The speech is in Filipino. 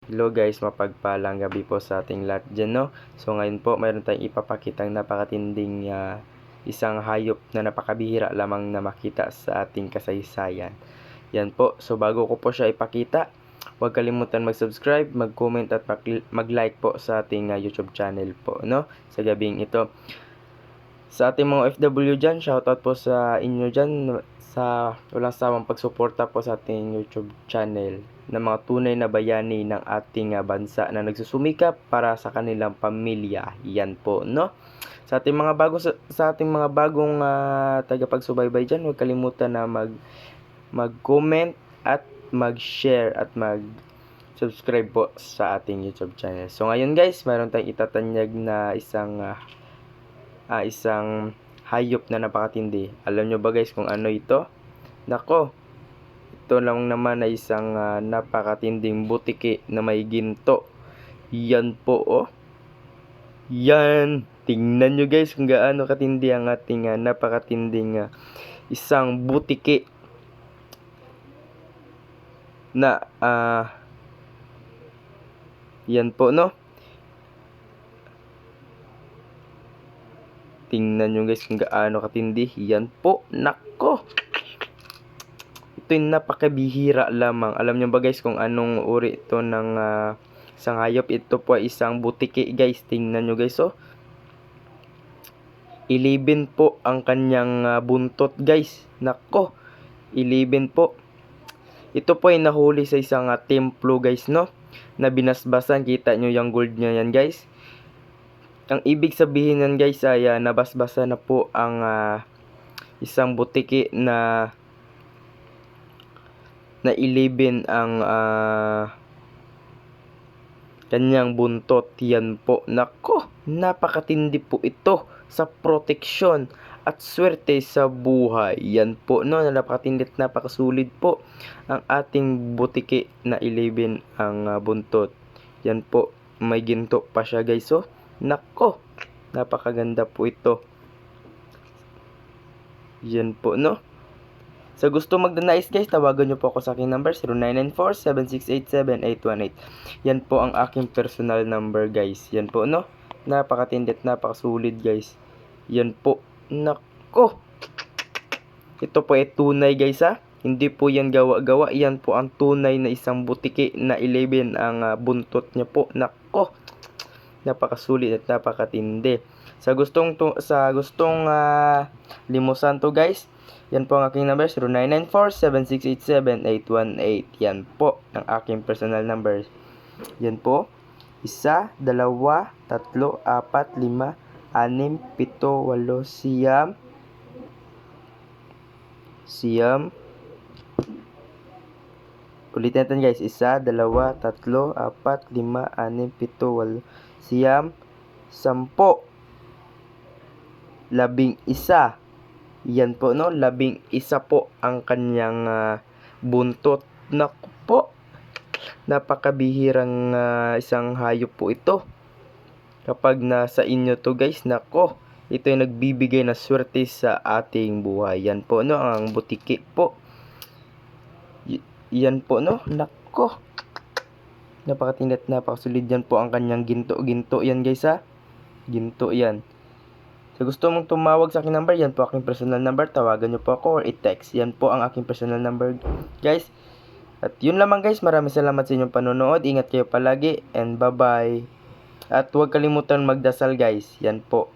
Hello guys, mapagpalang gabi po sa ating lahat dyan, no? So ngayon po, mayroon tayong ipapakitang napakatinding isang hayop na napakabihira lamang na makita sa ating kasaysayan. Yan po, so bago ko po siya ipakita, huwag kalimutan mag-subscribe, mag-comment at mag-like po sa ating YouTube channel po, no? Sa gabing ito. Sa ating mga OFW dyan, shoutout po sa inyo dyan sa walang sawang pagsuporta po sa ating YouTube channel ng mga tunay na bayani ng ating bansa na nagsusumikap para sa kanilang pamilya. Yan po, no? Sa ating mga bagong tagapagsubaybay dyan, huwag kalimutan na mag-comment at mag-share at mag-subscribe po sa ating YouTube channel. So ngayon guys, mayroon tayong itatanyag na isang hayop na napakatindi. Alam nyo ba guys kung ano ito? Nako, ito lang naman ay isang napakatinding butiki na may ginto. Yan po, oh. Yan. Tingnan nyo guys kung gaano katindi ang ating napakatinding isang butiki na yan po, no? Tingnan nyo guys kung gaano katindi. Yan po. Nako. Ito yung napakabihira lamang. Alam nyo ba guys kung anong uri ito ng isang hayop? Ito po ay isang butiki guys. Tingnan nyo guys, oh. 11 po ang kanyang buntot guys. Nako. 11 po. Ito po ay nahuli sa isang templo guys, no? Na binasbasan. Kita nyo yung gold niya yan guys. Ang ibig sabihin yan guys ay nabasbasa na po ang isang butiki na 11 ang kanyang buntot. Yan po. Nako, napakatindi po ito sa proteksyon at swerte sa buhay. Yan po, no? Napakatindi at napakasulit po ang ating butiki na 11 ang buntot. Yan po, may ginto pa siya guys, oh. Nako, napakaganda po ito. Yan po, no? Sa gusto magdanais guys, tawagan nyo po ako sa aking number 0994-7687-818. Yan po ang aking personal number guys. Yan po, no? Napakatindi at napakasulit guys. Yan po. Nako. Ito po ay tunay guys, ha. Hindi po yan gawa-gawa. Yan po ang tunay na isang butiki na 11 ang buntot niya po. Nako. Napakasulit at napakatindi. Sa gustong limusan to guys, yan po ang aking number 0994-7687-818. Yan po ang aking personal number. Yan po 1, 2, 3, 4, 5, 6, 7, 8, 9, 10. Ulitin natin guys. 1, 2, 3, 4, 5, 6, 7, 8, 10, 11. Yan po, no? 11 po ang kanyang buntot. Naku po. Napakabihirang isang hayop po ito. Kapag nasa inyo to guys, nako. Ito yung nagbibigay na swerte sa ating buhay. Yan po, no? Ang butiki po. Yan po, no? Nako. Napakatindi at napakasulid. Yan po ang kanyang ginto. Ginto yan guys, ha? Ginto yan. So gusto mong tumawag sa aking number, yan po aking personal number. Tawagan nyo po ako or i-text. Yan po ang aking personal number guys. At yun lamang guys. Maraming salamat sa inyong panonood. Ingat kayo palagi and bye bye. At huwag kalimutan magdasal guys. Yan po.